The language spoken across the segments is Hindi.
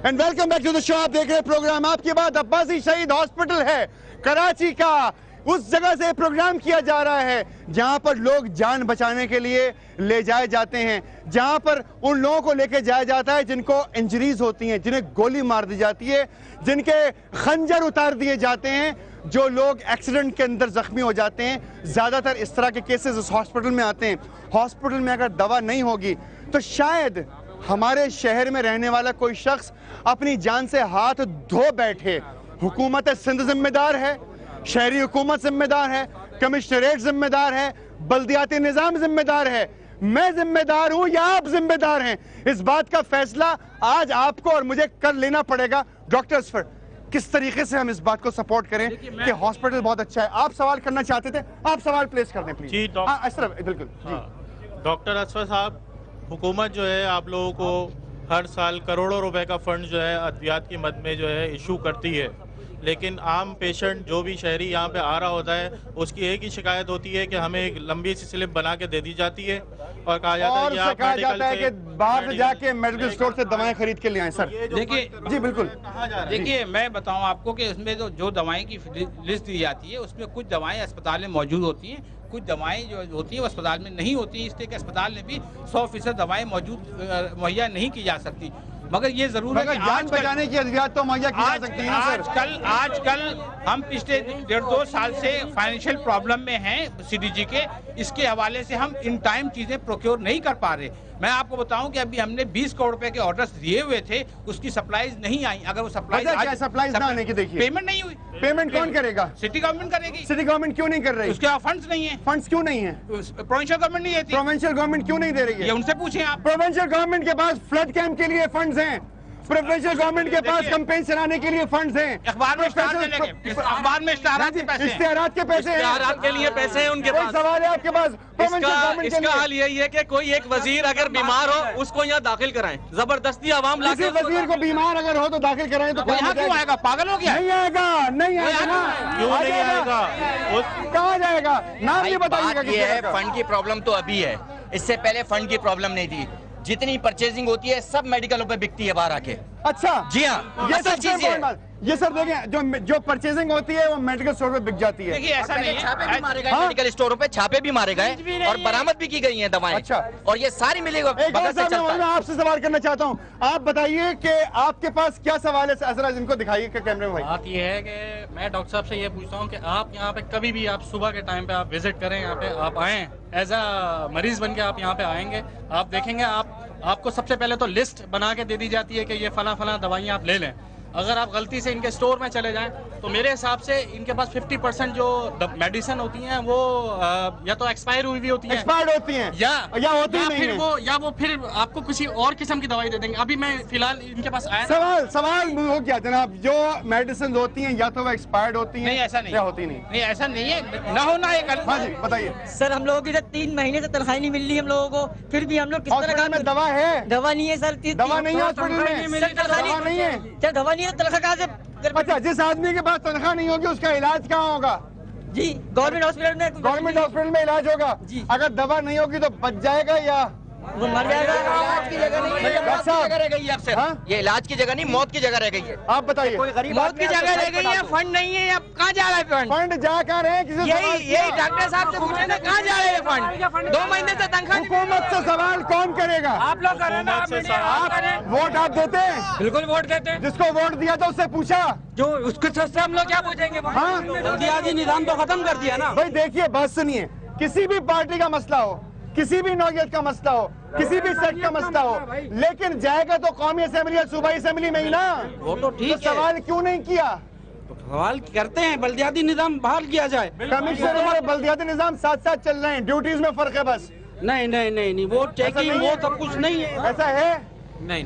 And welcome back to the show. आप देख रहे हैं प्रोग्राम आपकी बात। अब्बासी शहीद हॉस्पिटल है कराची का, उस जगह से प्रोग्राम किया जा रहा है जहां पर लोग जान बचाने के लिए ले जाए जाते हैं, जहां पर उन लोगों को लेके जाया जाता है जिनको इंजरीज होती हैं, जिन्हें गोली मार दी जाती है, जिनके खंजर उतार दिए जाते हैं, जो लोग एक्सीडेंट के अंदर जख्मी हो जाते हैं। ज्यादातर इस तरह के केसेस इस हॉस्पिटल में आते हैं। हॉस्पिटल में अगर दवा नहीं होगी तो शायद हमारे शहर में रहने वाला कोई शख्स अपनी जान से हाथ धो बैठे। हुकूमत सिंध जिम्मेदार है, शहरी हुकूमत जिम्मेदार है, कमिश्नरेट जिम्मेदार है, बल्दियाती निजाम जिम्मेदार है, मैं जिम्मेदार हूं या आप जिम्मेदार हैं। इस बात का फैसला आज आपको और मुझे कर लेना पड़ेगा। डॉक्टर्स पर किस तरीके से हम इस बात को सपोर्ट करें कि हॉस्पिटल बहुत अच्छा है। आप सवाल करना चाहते थे, आप सवाल प्लेस कर दें प्लीज। जी बिल्कुल जी। डॉक्टर असफर साहब, हुकूमत जो है आप लोगों को हर साल करोड़ों रुपए का फंड जो है अद्वियात की मद में जो है इशू करती है, लेकिन आम पेशेंट जो भी शहरी यहाँ पे आ रहा होता है उसकी एक ही शिकायत होती है कि हमें एक लंबी सी स्लिप बना के दे दी जाती है और कहा जाता है कि आप कि बाहर से जाके मेडिकल स्टोर से दवाएं खरीद के ले आए। सर देखिए, जी बिल्कुल। देखिए मैं बताऊं आपको कि इसमें जो दवाएं की लिस्ट दी जाती है उसमें कुछ दवाएं अस्पताल में मौजूद होती हैं, कुछ दवाएं जो होती हैं वो अस्पताल में नहीं होती, इसलिए कि अस्पताल में भी 100% दवाएं मुहैया नहीं की जा सकती। मगर ये जरूर है कि जान बचाने की अद्वियात तो मुहैया की जा सकती है। आजकल हम पिछले 1.5-2 साल से फाइनेंशियल प्रॉब्लम में हैं सीडीजी के, इसके हवाले से हम इन टाइम चीजें प्रोक्योर नहीं कर पा रहे। मैं आपको बताऊं कि अभी हमने 20 करोड़ रुपए के ऑर्डर्स दिए हुए थे, उसकी सप्लाईज नहीं आई। अगर वो सप्लाईज ना आने की देखिए, पेमेंट नहीं हुई। पेमेंट कौन करेगा? सिटी गवर्नमेंट करेगी। सिटी गवर्नमेंट क्यों नहीं कर रही? उसके फंड्स नहीं है। फंड्स क्यों नहीं है? प्रोविंशियल गवर्नमेंट नहीं देती। प्रोविंशियल गवर्नमेंट क्यों नहीं दे रही है? ये उनसे पूछें आप। प्रोविंशियल गवर्नमेंट के पास फ्लड कैंप के लिए फंड्स हैं, प्रोविंशियल गवर्नमेंट के पास कैंपेन चलाने के लिए फंड्स हैं, अखबार में इश्तिहारात के पैसे हैं, इश्तिहारात के लिए पैसे हैं उनके पास। सवाल है आपके पास इसका हाल यही है कि कोई एक वजीर अगर बीमार हो उसको यहाँ दाखिल कराएं, जबरदस्ती आवाम किसी वजीर को बीमार अगर हो तो दाखिल कराएं। तो यहाँ क्यों आएगा? पागल हो गया? नहीं आएगा, नहीं आएगा, क्यों नहीं आएगा? कहाँ जाएगा? नाम नहीं बताइएगा। ये है फंड की प्रॉब्लम तो अभी है, इससे पहले फंड की प्रॉब्लम नहीं थी। जितनी परचेजिंग होती है सब मेडिकलों पे बिकती है बाहर आके। अच्छा जी हाँ, ये सब चीज है। ये सर देखें, जो परचेजिंग होती है वो मेडिकल स्टोर पे बिक जाती है। देखिए ऐसा नहीं है, छापे भी मारे गए मेडिकल स्टोरों पे, छापे भी मारे गए और बरामद भी की गई हैं दवाएं। अच्छा, और ये सारी मिलेगा। मैं आपसे सवाल करना चाहता हूँ, आप बताइए कि आपके पास क्या सवाल है? जरा इनको दिखाइए कैमरे में। बात ये है कि मैं डॉक्टर साहब से ये पूछता हूँ कि आप यहाँ पे कभी भी आप सुबह के टाइम पे आप विजिट करें, यहाँ पे आप आएँ एज अ मरीज बन के आप यहाँ पे आएंगे, आप देखेंगे आपको सबसे पहले तो लिस्ट बना के दे दी जाती है कि ये फला दवाइयाँ आप ले लें। अगर आप गलती से इनके स्टोर में चले जाएं तो मेरे हिसाब से इनके पास 50% जो मेडिसिन होती हैं वो या तो एक्सपायर हुई होती हैं, एक्सपायर्ड होती हैं, या होती नहीं है। वो फिर आपको किसी और किस्म की दवाई दे देंगे। अभी मैं फिलहाल इनके पास आया। सवाल हो गया जनाब, जो मेडिसिन होती हैं या तो वो एक्सपायर्ड होती हैं, नहीं ऐसा नहीं होती नहीं, ऐसा नहीं है, ना होना है। हाँ जी बताइए। सर हम लोगों की 3 महीने से तनख्वाही नहीं मिल रही हम लोगों को, फिर भी हम लोग किस तरह में दवा है? दवा नहीं है सर, दवा नहीं है हॉस्पिटल में, दवा नहीं है सर, दवा नहीं है, तनख्वाह कहाँ से? अच्छा, जिस आदमी के पास तनख्वाह नहीं होगी उसका इलाज कहाँ होगा? जी गवर्नमेंट हॉस्पिटल में इलाज होगा जी। अगर दवा नहीं होगी तो बच जाएगा या वो मर जाएगा? इलाज की जगह नहीं, रह गई है अक्सर। ये इलाज की जगह नहीं, मौत की जगह रह गई है। आप बताइए। मौत की जगह रह गई है, फंड नहीं है, अब कहाँ जा रहा है फंड? फंड जा कर रहे हैं, यही डॉक्टर साहब से पूछे ना, कहाँ जा रहे हैं फंड? 2 महीने से तनख्वाह। हुकूमत से सवाल कौन करेगा? आप लोग करें ना, आप वोट आप देते हैं? बिल्कुल वोट देते हैं। जिसको वोट दिया था उससे पूछा, जो उसके से हम लोग क्या पूछेंगे? हाँ, जल्दी निजाम तो खत्म कर दिया ना भाई। देखिए बात सुनिए, किसी भी पार्टी का मसला हो, किसी भी नौयत का मसला हो, किसी भी सेक्ट का मसला हो, लेकिन जाएगा तो कौमी असेंबली या सूबाई असेंबली में ही ना। वो तो ठीक है, सवाल क्यों नहीं किया? सवाल करते हैं, बल्दियाती निजाम बहाल किया जाए। कमिश्नर और बल्दियाती निजाम साथ साथ चल रहे हैं, ड्यूटीज में फर्क है बस। नहीं, वो चेकिंग वो सब कुछ नहीं है। ऐसा है? नहीं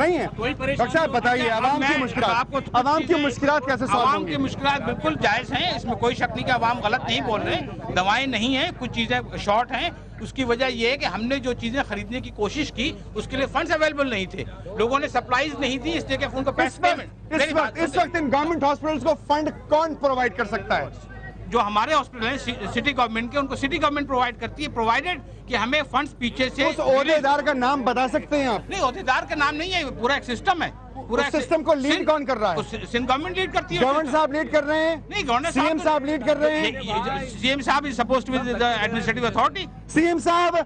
है। डॉक्टर साहब बताइए, आवाम की मुश्किलात कैसे सॉल्व आवाम होंगी? की मुश्किलात बिल्कुल जायज हैं, इसमें कोई शक नहीं कि आवाम गलत नहीं बोल रहे। दवाएं नहीं है, कुछ चीजें शॉर्ट हैं। उसकी वजह यह है कि हमने जो चीजें खरीदने की कोशिश की उसके लिए फंड्स अवेलेबल नहीं थे, लोगों ने सप्लाईज नहीं थी, इसलिए कि उनको पैसे इस वक्त इन गवर्नमेंट हॉस्पिटल्स को फंड कौन प्रोवाइड कर सकता है? जो हमारे हॉस्पिटल हैं सिटी गवर्नमेंट के, उनको सिटी गवर्नमेंट प्रोवाइड करती है, प्रोवाइडेड कि हमें फंड्स पीछे से उस ओहदेदार का नाम बता सकते हैं आप? नहीं, ओहदेदार का नाम नहीं है, पूरा एक सिस्टम है। पूरा उस सिस्टम को लीड कौन कर रहा है? सिंध गवर्नमेंट लीड करती है। गवर्नमेंट साहब लीड कर रहे हैं? नहीं, गवर्नर सीएम साहब लीड कर रहे हैं? सीएम साहब is supposed to be the administrative authority. CM साहब,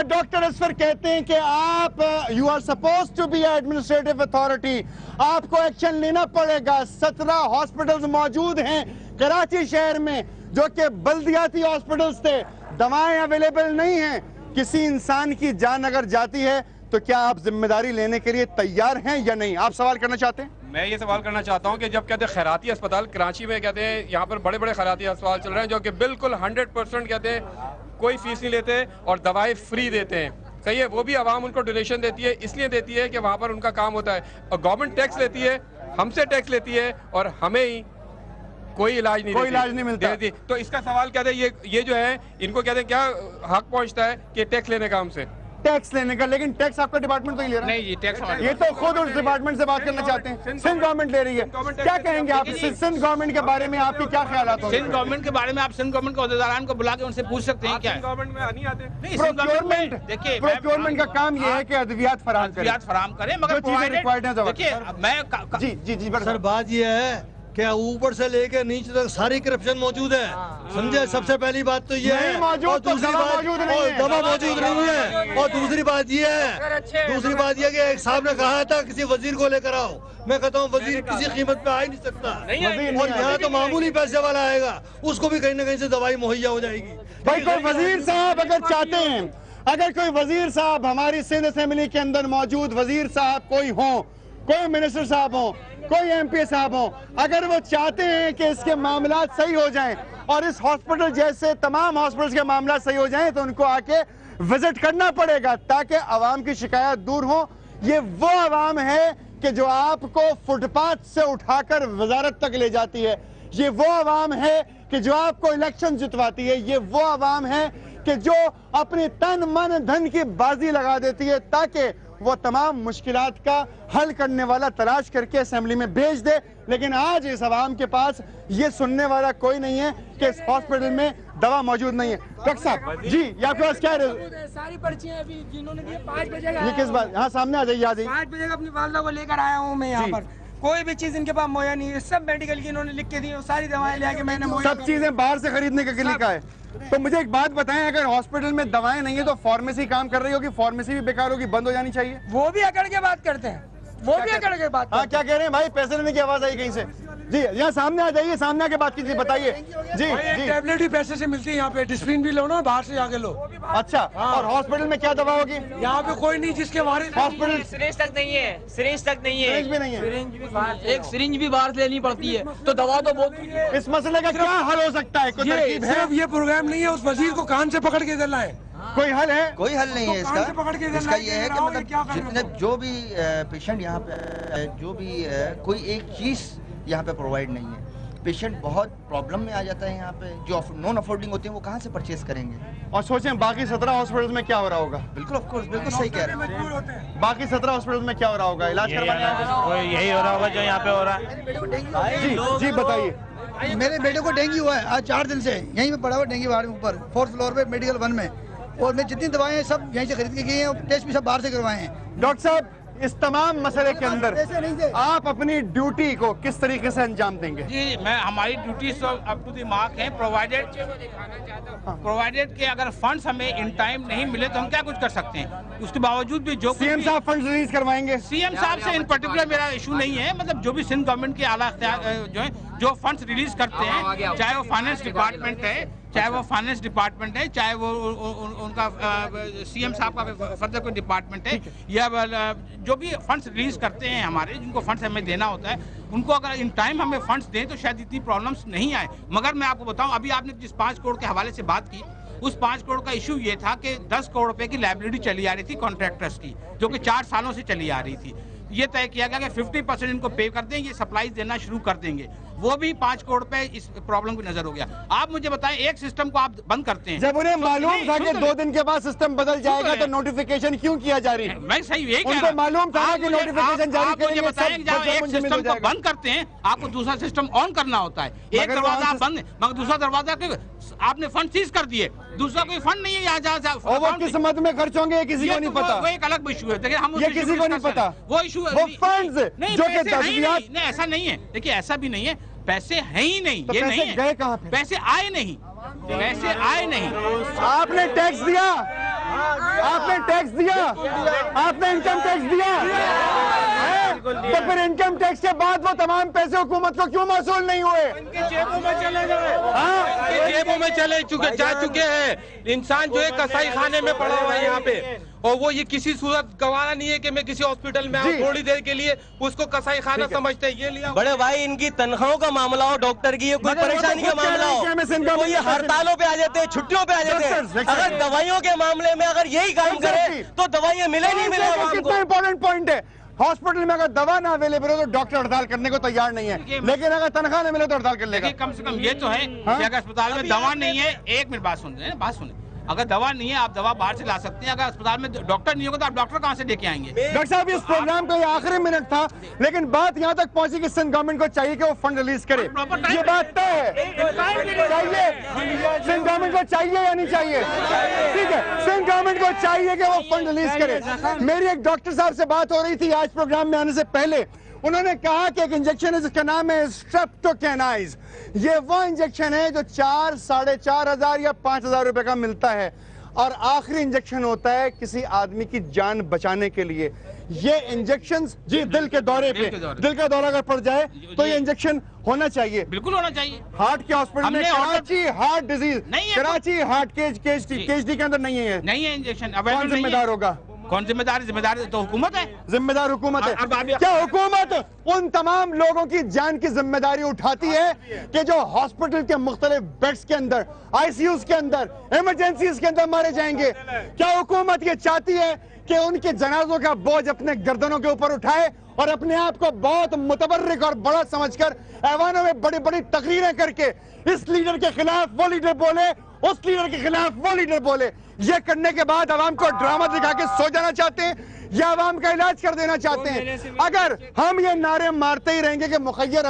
डॉक्टर असफर कहते हैं कि आप you are suppose to be administrative authority, आपको एक्शन लेना पड़ेगा। 17 हॉस्पिटल्स मौजूद हैं कराची शहर में जो कि बल्दियाती हॉस्पिटल्स थे, दवाएं अवेलेबल नहीं हैं। किसी इंसान की जान अगर जाती है तो क्या आप जिम्मेदारी लेने के लिए तैयार हैं या नहीं? आप सवाल करना चाहते हैं? मैं ये सवाल करना चाहता हूँ कि जब कहते हैं खैराती अस्पताल कराची में, कहते हैं यहाँ पर बड़े बड़े खैराती अस्पताल चल रहे हैं जो कि बिल्कुल 100% कहते हैं कोई फीस नहीं लेते और दवाएं फ्री देते हैं। सही है, वो भी आवाम उनको डोनेशन देती है, इसलिए देती है कि वहाँ पर उनका काम होता है। और गवर्नमेंट टैक्स लेती है, हमसे टैक्स लेती है और हमें ही कोई इलाज नहीं मिलता। तो इसका सवाल कहते हैं ये जो है इनको कहते हैं क्या हक पहुँचता है कि टैक्स लेने का हमसे? टैक्स लेने का, लेकिन टैक्स आपका डिपार्टमेंट तो ही ले रहा है। नहीं जी, टैक्स ये तो खुद उस डिपार्टमेंट से बात करना चाहते हैं। सिंध गवर्नमेंट ले रही है, क्या कहेंगे आप सिंध गवर्नमेंट के बारे में? आपके क्या ख्यालात होंगे? सिंध गवर्नमेंट के बारे में आप सिंध गवर्नमेंट के ओहदेदारान को बुला के उनसे पूछ सकते हैं क्या गवर्नमेंट में नहीं आते? नहीं, सिंध गवर्नमेंट देखिए, प्रोक्योरमेंट का काम ये है कि अद्वियात फराहम करें, फराहम करें, मगर जो चीजें required हैं, देखिए मैं जी जी जी सर बात ये है कि ऊपर से लेकर नीचे तक सारी करप्शन मौजूद है, समझे? सबसे पहली बात तो ये है, मौजूद और तो दूसरी दवा बात मौजूद नहीं है। दवा मौजूद नहीं है। और दूसरी बात ये है कि एक साहब ने कहा था किसी वजीर को लेकर आओ। मैं कहता हूँ वजीर किसी कीमत पे आ ही नहीं सकता, और यहाँ तो मामूली पैसे वाला आएगा, उसको भी कहीं ना कहीं से दवाई मुहैया हो जाएगी। भाई कोई वजीर साहब अगर चाहते हैं, अगर कोई वजीर साहब हमारी सिंध असेंबली के अंदर मौजूद वजीर साहब कोई हो, कोई मिनिस्टर साहब हो, कोई एमपी साहब हो, अगर वो चाहते हैं कि इसके मामला सही हो जाएं और इस हॉस्पिटल जैसे तमाम हॉस्पिटल्स के मामला सही हो जाएं, तो उनको आके विजिट करना पड़ेगा ताकि आवाम की शिकायत दूर हो। ये वो आवाम है कि जो आपको फुटपाथ से उठाकर वजारत तक ले जाती है, ये वो आवाम है कि जो आपको इलेक्शन जितवाती है, ये वो आवाम है कि जो अपने तन मन धन की बाजी लगा देती है ताकि वो तमाम मुश्किलात का हल करने वाला तलाश करके असेंबली में भेज दे। लेकिन आज इस आवाम के पास ये सुनने वाला कोई नहीं है कि इस हॉस्पिटल में दवा मौजूद नहीं है। डॉक्टर साहब जी, ये आपके पास क्या है? सारी पर्चियां अभी जिन्होंने दिए 5 बजे ये किस बात? हाँ, सामने आ जाइए, आ जाइए। 5 बजे अपनी वालदा को लेकर आया हूँ मैं यहाँ पर। कोई भी चीज इनके पास मुहैया नहीं है, सब मेडिकल की इन्होंने लिख के दी, सारी दवाएं ले आके मैंने सब चीजें बाहर से खरीदने का लिखा है। तो मुझे एक बात बताएं, अगर हॉस्पिटल में दवाएं नहीं है तो फार्मेसी काम कर रही होगी, फार्मेसी भी बेकार होगी, बंद हो जानी चाहिए। वो भी अकड़ के बात करते हैं, वो भी अकड़ के बात। हाँ, क्या कह रहे हैं भाई? पैसे लेने की आवाज आई कहीं से? जी, यहाँ सामने आ जाइए, सामने आके बात कीजिए, बताइए। जी जी, टैबलेट ही पैसे से मिलती है यहाँ पे, डिस्प्लिन भी लो ना, बाहर से आके लो। अच्छा, और हॉस्पिटल में क्या दवा होगी? यहाँ पे कोई नहीं जिसके बारे में हॉस्पिटल सिरिंज तक नहीं है, सिरिंज तक नहीं है, सिरिंज भी नहीं है। एक सिरिंज भी बाहर से लेनी पड़ती है, तो दवा तो बहुत। इस मसले का क्या हल हो सकता है? कोई तरकीब है? सिर्फ ये प्रोग्राम नहीं है, उस वजीर को कान से पकड़ के देना है। कोई हल है? कोई हल नहीं है तो कान से पकड़ के इसका। देना इसका है ये है कि कि मतलब क्या करना जितने जो भी पेशेंट यहाँ पे जो भी कोई एक चीज़ यहाँ पे प्रोवाइड नहीं है। पेशेंट बहुत प्रॉब्लम में आ जाता है यहाँ पे, जो नॉन अफोर्डिंग होते हैं वो कहाँ से परचेज करेंगे? और सोचें बाकी 17 हॉस्पिटल्स में क्या हो रहा होगा। बिल्कुल ऑफ कोर्स, बिल्कुल सही कह रहे हैं। बाकी 17 हॉस्पिटल्स में क्या हो रहा होगा? इलाज करवाने यही हो रहा होगा जो यहाँ पे हो रहा है। जी जी, बताइए। मेरे बेटे को डेंगू हुआ है आज 4 दिन से, यहीं पे पड़ा हुआ डेंगू वार्ड में ऊपर 4th फ्लोर पे मेडिकल 1 में, और मैं जितनी दवाएं हैं सब यहीं से खरीद के गई हैं, टेस्ट भी सब बाहर से करवाए हैं। डॉक्टर साहब, इस तमाम मसले के अंदर आप अपनी ड्यूटी को किस तरीके से अंजाम देंगे? जी, मैं हमारी ड्यूटी सब अप टू द मार्क है, प्रोवाइडेड कि अगर फंड्स हमें इन टाइम नहीं मिले तो हम क्या कुछ कर सकते हैं। उसके बावजूद भी जो सीएम साहब फंड रिलीज करवाएंगे। सीएम साहब से इन पर्टिकुलर मेरा इशू नहीं है, मतलब जो भी सिंध गवर्नमेंट के आला अख्तियार जो है, जो फंड्स रिलीज करते हैं, चाहे वो फाइनेंस डिपार्टमेंट है, चाहे वो फाइनेंस डिपार्टमेंट है, चाहे वो उनका सीएम साहब का फर्दर कोई डिपार्टमेंट है, या जो भी फंड्स रिलीज करते हैं हमारे, जिनको फंड्स हमें देना होता है, उनको अगर इन टाइम हमें फंड्स दें तो शायद इतनी प्रॉब्लम्स नहीं आए। मगर मैं आपको बताऊं, अभी आपने जिस 5 करोड़ के हवाले से बात की, उस 5 करोड़ का इशू ये था कि 10 करोड़ रुपए की लायबिलिटी चली आ रही थी कॉन्ट्रैक्टर्स की, जो कि 4 सालों से चली आ रही थी। ये तय किया गया कि 50% इनको पे कर देंगे, ये सप्लाईज देना शुरू कर देंगे। वो भी 5 करोड़ रुपए इस प्रॉब्लम को नजर हो गया। आप मुझे बताएं, एक सिस्टम को आप बंद करते हैं, जब उन्हें मालूम था कि 2 दिन के बाद सिस्टम बदल जाएगा तो नोटिफिकेशन क्यों किया जा रही है? मैं सही यही कह रहा उनको हूं। मालूम था कि नोटिफिकेशन जारी मुझे करेंगे, बताएं कि जब एक सिस्टम को बंद करते हैं, आपको दूसरा सिस्टम ऑन करना होता है। एक दरवाजा बंद, मगर दूसरा दरवाजा आपने फंड सीज कर दिए, दूसरा कोई फंड नहीं है यहाँ जहाँ और वो किस मद में खर्च होंगे ये किसी को नहीं पता। वो एक अलग इशू है, देखिए हम ये किसी को नहीं पता। वो इशू वो फंड्स जो कि नहीं, ऐसा नहीं है। देखिए ऐसा भी नहीं है, पैसे हैं ही नहीं, तो ये पैसे नहीं है। गए कहाँ पे? पैसे आए नहीं, पैसे आए नहीं। आपने टैक्स दिया, आपने टैक्स दिया, आपने इनकम टैक्स दिया है? तो फिर इनकम टैक्स के बाद वो तमाम पैसे हुकूमत को क्यों मौसूल नहीं हुए? जेबों में चले गए, जेबों में जा चुके हैं। इंसान जो है कसाई खाने में पड़ा हुआ है यहाँ पे, और वो ये किसी सूरत गवारा नहीं है कि मैं किसी हॉस्पिटल में आऊँ थोड़ी देर के लिए, उसको कसाई खाना समझते हैं। ये लिया बड़े भाई, इनकी तनख्वाहों का मामला हो, डॉक्टर की कोई परेशानी का मामला हो, वो ये हड़तालों पे आ जाते हैं, छुट्टियों पे आ जाते हैं। अगर दवाइयों के मामले में अगर यही काम करे तो दवाइयाँ मिले नहीं मिले। कितना इंपॉर्टेंट पॉइंट है, हॉस्पिटल में अगर दवा ना अवेलेबल हो तो डॉक्टर हड़ताल करने को तैयार नहीं है, लेकिन अगर तनख्वाह नहीं मिले तो हड़ताल कर लेगा। कम से कम ये तो है कि अगर अस्पताल में दवा नहीं है, एक मिनट बात सुन, अगर दवा नहीं है आप दवा बाहर से ला सकते हैं, अगर अस्पताल में डॉक्टर नहीं होगा तो आप डॉक्टर कहाँ से लेके आएंगे? डॉक्टर साहब, इस प्रोग्राम का ये आखिरी मिनट था, लेकिन बात यहाँ तक पहुंची कि सिंध गवर्नमेंट को चाहिए कि वो फंड रिलीज करे। ये बात तय है, चाहिए सिंध गवर्नमेंट को, चाहिए या नहीं चाहिए? ठीक है, सिंध गवर्नमेंट को चाहिए कि वो फंड रिलीज करे। मेरी एक डॉक्टर साहब से बात हो रही थी आज प्रोग्राम में आने से पहले, उन्होंने कहा कि एक इंजेक्शन है जिसका नाम है स्ट्रेप्टोकेनाइज। ये वो इंजेक्शन है जो 4, 4,500 या 5,000 रुपए का मिलता है, और आखिरी इंजेक्शन होता है किसी आदमी की जान बचाने के लिए। ये इंजेक्शन जी दिल के दौरे पे, दिल का दौरा अगर पड़ जाए तो ये इंजेक्शन होना चाहिए, बिल्कुल होना चाहिए। हार्ट के हॉस्पिटल में Karachi heart disease, Karachi heart KHD के अंदर नहीं है, नहीं है इंजेक्शन। कौन जिम्मेदार होगा? कौन जिम्मेदार? जिम्मेदार तो हुकूमत है, जिम्मेदार हुकूमत है। क्या हुकूमत उन तमाम लोगों की जान की जिम्मेदारी उठाती है कि जो हॉस्पिटल के मुख्तलिफ बेड्स के अंदर, आईसीयूज के अंदर, इमरजेंसीज के अंदर मारे जाएंगे? क्या हुकूमत ये चाहती है कि उनके जनाजों का बोझ अपने गर्दनों के ऊपर उठाए और अपने आप को बहुत मुतबर्रिक और बड़ा समझकर ऐवानों में बड़ी बड़ी तकरीरें करके इस लीडर के खिलाफ वो लीडर बोले, उस लीडर के खिलाफ वो लीडर बोले? ये करने के बाद आवाम को ड्रामा दिखा के सो जाना चाहते हैं या आवाम का इलाज कर देना चाहते हैं? अगर हम ये नारे मारते ही रहेंगे कि मुखय्यर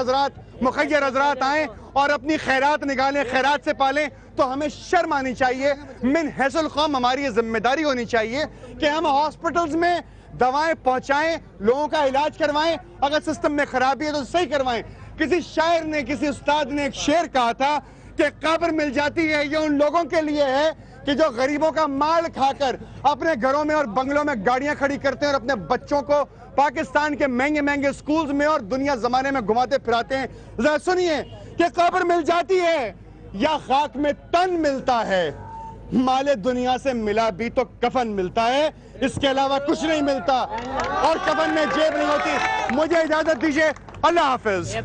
हजरात आए और अपनी खैरात निकालें, खैरात से पालें, तो हमें शर्म आनी चाहिए। मिन हैसुल कौम हमारी ये जिम्मेदारी होनी चाहिए कि हम हॉस्पिटल्स में दवाएं पहुंचाएं, लोगों का इलाज करवाएं, अगर सिस्टम में खराबी है तो सही करवाएं। किसी शायर ने, किसी उस्ताद ने एक शेर कहा था कि कब्र मिल जाती है ये उन लोगों के लिए है कि जो गरीबों का माल खाकर अपने घरों में और बंगलों में गाड़ियां खड़ी करते हैं और अपने बच्चों को पाकिस्तान के महंगे महंगे स्कूल्स में और दुनिया जमाने में घुमाते फिराते हैं। जरा सुनिए कि कब्र मिल जाती है या खाक में तन मिलता है, माले दुनिया से मिला भी तो कफन मिलता है, इसके अलावा कुछ नहीं मिलता, और कफन में जेब नहीं होती। मुझे इजाजत दीजिए, अल्लाह हाफिज।